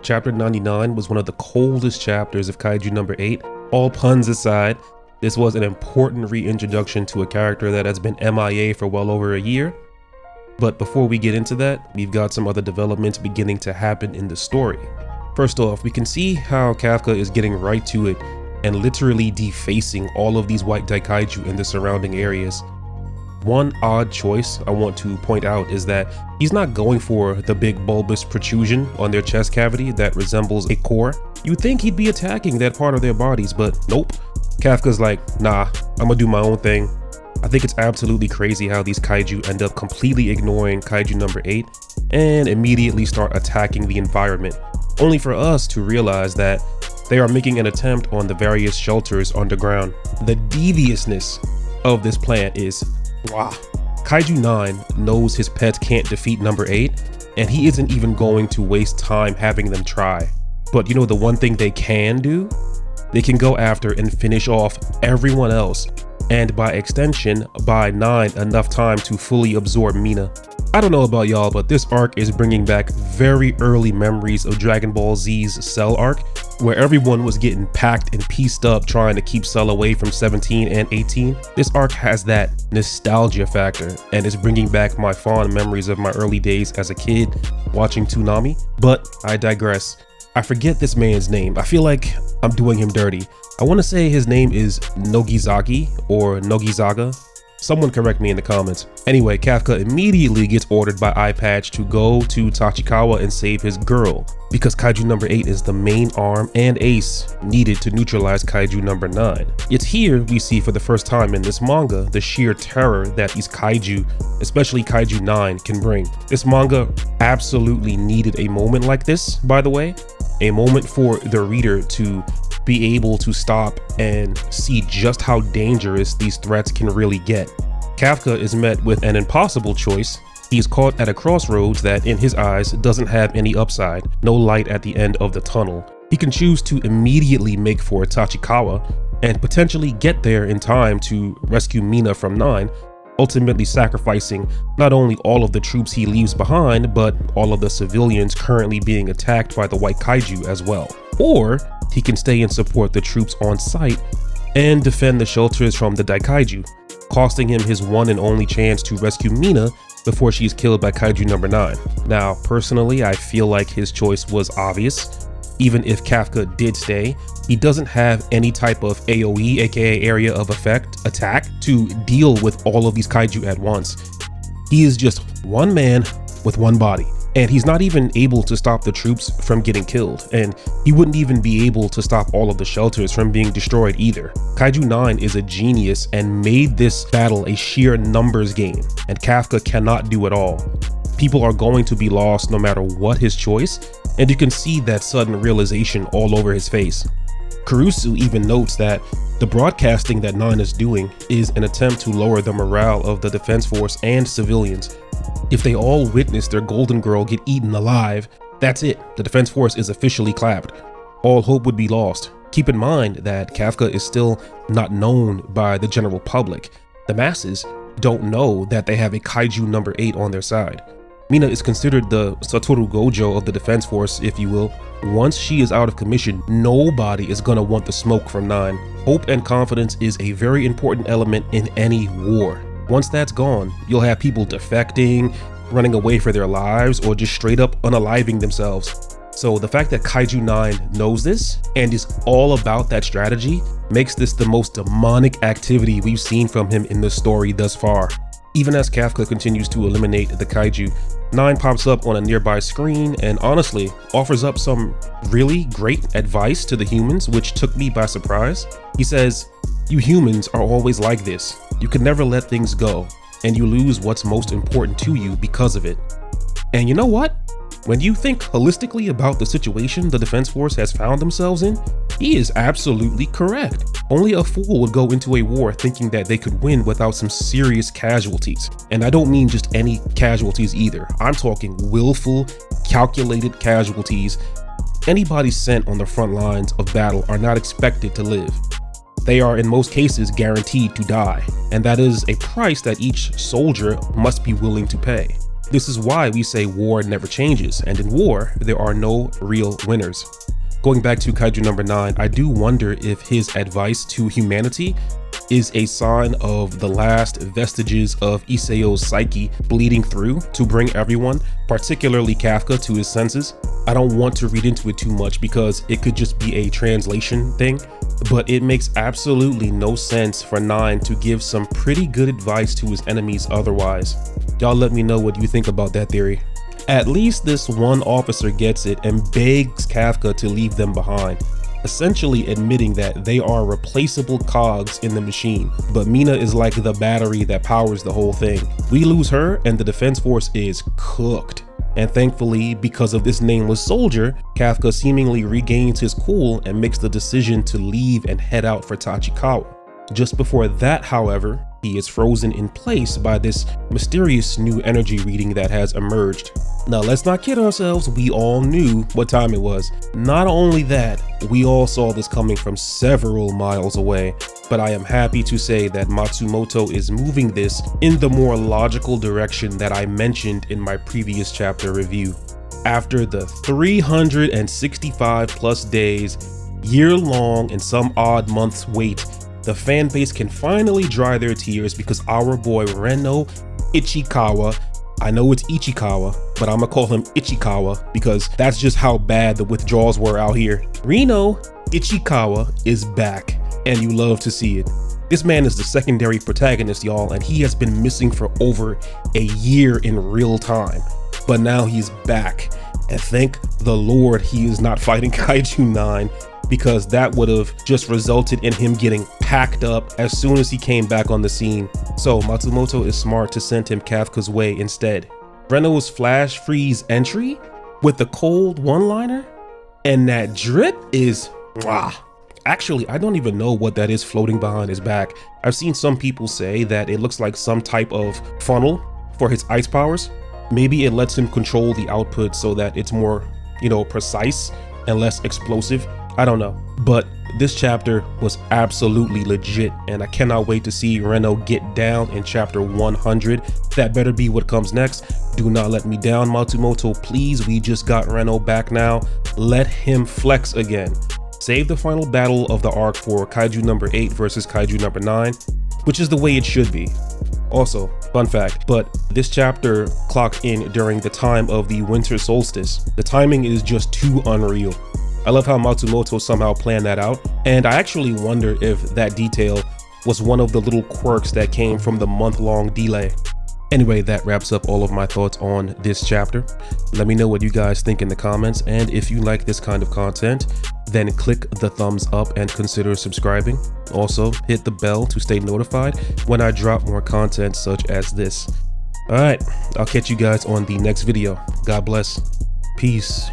chapter 99 was one of the coldest chapters of Kaiju number 8. All puns aside, this was an important reintroduction to a character that has been MIA for well over a year. But before we get into that, we've got some other developments beginning to happen in the story. First off, we can see how Kafka is getting right to it and literally defacing all of these white Daikaiju in the surrounding areas. One odd choice I want to point out is that he's not going for the big bulbous protrusion on their chest cavity that resembles a core. You'd think he'd be attacking that part of their bodies, but nope. Kafka's like, nah, I'm gonna do my own thing. I think it's absolutely crazy how these kaiju end up completely ignoring Kaiju number 8 and immediately start attacking the environment, only for us to realize that they are making an attempt on the various shelters underground. The deviousness of this plan is, wow. Kaiju 9 knows his pets can't defeat number 8, and he isn't even going to waste time having them try. But you know the one thing they can do? They can go after and finish off everyone else, and by extension, buy 9 enough time to fully absorb Mina. I don't know about y'all, but this arc is bringing back very early memories of Dragon Ball Z's Cell arc, where everyone was getting packed and pieced up trying to keep Cell away from 17 and 18. This arc has that nostalgia factor and is bringing back my fond memories of my early days as a kid watching Toonami. But I digress. I forget this man's name. I feel like I'm doing him dirty. I want to say his name is Nogizaki or Nogizaga. Someone correct me in the comments. Anyway, Kafka immediately gets ordered by Eye Patch to go to Tachikawa and save his girl, because Kaiju number 8 is the main arm and ace needed to neutralize Kaiju number 9. It's here we see for the first time in this manga the sheer terror that these kaiju, especially Kaiju 9, can bring. This manga absolutely needed a moment like this, by the way. A moment for the reader to be able to stop and see just how dangerous these threats can really get. Kafka is met with an impossible choice. He's caught at a crossroads that in his eyes doesn't have any upside, no light at the end of the tunnel. He can choose to immediately make for Tachikawa and potentially get there in time to rescue Mina from 9, ultimately sacrificing not only all of the troops he leaves behind, but all of the civilians currently being attacked by the white kaiju as well. Or he can stay and support the troops on site and defend the shelters from the Daikaiju, costing him his one and only chance to rescue Mina before she's killed by Kaiju number 9. Now, personally, I feel like his choice was obvious. Even if Kafka did stay, he doesn't have any type of AoE, aka area of effect, attack to deal with all of these kaiju at once. He is just one man with one body, and he's not even able to stop the troops from getting killed, and he wouldn't even be able to stop all of the shelters from being destroyed either. Kaiju 9 is a genius and made this battle a sheer numbers game, and Kafka cannot do it all. People are going to be lost no matter what his choice, and you can see that sudden realization all over his face. Kurusu even notes that the broadcasting that 9 is doing is an attempt to lower the morale of the defense force and civilians. If they all witness their golden girl get eaten alive, that's it, the defense force is officially clapped. All hope would be lost. Keep in mind that Kafka is still not known by the general public. The masses don't know that they have a Kaiju number 8 on their side. Mina is considered the Satoru Gojo of the defense force, if you will. Once she is out of commission, nobody is gonna want the smoke from 9. Hope and confidence is a very important element in any war. Once that's gone, you'll have people defecting, running away for their lives, or just straight up unaliving themselves. So the fact that Kaiju 9 knows this and is all about that strategy makes this the most demonic activity we've seen from him in the story thus far. Even as Kafka continues to eliminate the kaiju, 9 pops up on a nearby screen and honestly offers up some really great advice to the humans, which took me by surprise. He says, "You humans are always like this. You can never let things go, and you lose what's most important to you because of it." And you know what? When you think holistically about the situation the defense force has found themselves in, he is absolutely correct. Only a fool would go into a war thinking that they could win without some serious casualties. And I don't mean just any casualties either. I'm talking willful, calculated casualties. Anybody sent on the front lines of battle are not expected to live. They are in most cases guaranteed to die, and that is a price that each soldier must be willing to pay. This is why we say war never changes, and in war, there are no real winners. Going back to Kaiju number 9, I do wonder if his advice to humanity is a sign of the last vestiges of Isao's psyche bleeding through to bring everyone, particularly Kafka, to his senses. I don't want to read into it too much because it could just be a translation thing, but it makes absolutely no sense for 9 to give some pretty good advice to his enemies otherwise. Y'all let me know what you think about that theory. At least this one officer gets it and begs Kafka to leave them behind, essentially admitting that they are replaceable cogs in the machine. But Mina is like the battery that powers the whole thing. We lose her and the defense force is cooked. And thankfully, because of this nameless soldier, Kafka seemingly regains his cool and makes the decision to leave and head out for Tachikawa. Just before that, however, he is frozen in place by this mysterious new energy reading that has emerged. Now let's not kid ourselves, we all knew what time it was. Not only that, we all saw this coming from several miles away, but I am happy to say that Matsumoto is moving this in the more logical direction that I mentioned in my previous chapter review. After the 365 plus days, year-long and some odd months wait, the fan base can finally dry their tears because our boy Reno Ichikawa, I know it's Ichikawa, but I'm gonna call him Ichikawa because that's just how bad the withdrawals were out here. Reno Ichikawa is back, and you love to see it. This man is the secondary protagonist, y'all, and he has been missing for over a year in real time. But now he's back, and thank the Lord he is not fighting Kaiju 9, because that would have just resulted in him getting packed up as soon as he came back on the scene. So Matsumoto is smart to send him Kafka's way instead. Reno's flash freeze entry with the cold one-liner and that drip is mwah. Actually, I don't even know what that is floating behind his back. I've seen some people say that it looks like some type of funnel for his ice powers. Maybe it lets him control the output so that it's more, precise and less explosive. I don't know, but this chapter was absolutely legit, and I cannot wait to see Reno get down in chapter 100. That better be what comes next. Do not let me down, Matsumoto, please. We just got Reno back now. Let him flex again. Save the final battle of the arc for Kaiju number 8 versus Kaiju number 9, which is the way it should be. Also, fun fact, but this chapter clocked in during the time of the winter solstice. The timing is just too unreal. I love how Matsumoto somehow planned that out, and I actually wonder if that detail was one of the little quirks that came from the month-long delay. Anyway, that wraps up all of my thoughts on this chapter. Let me know what you guys think in the comments, and if you like this kind of content, then click the thumbs up and consider subscribing. Also, hit the bell to stay notified when I drop more content such as this. Alright, I'll catch you guys on the next video. God bless. Peace.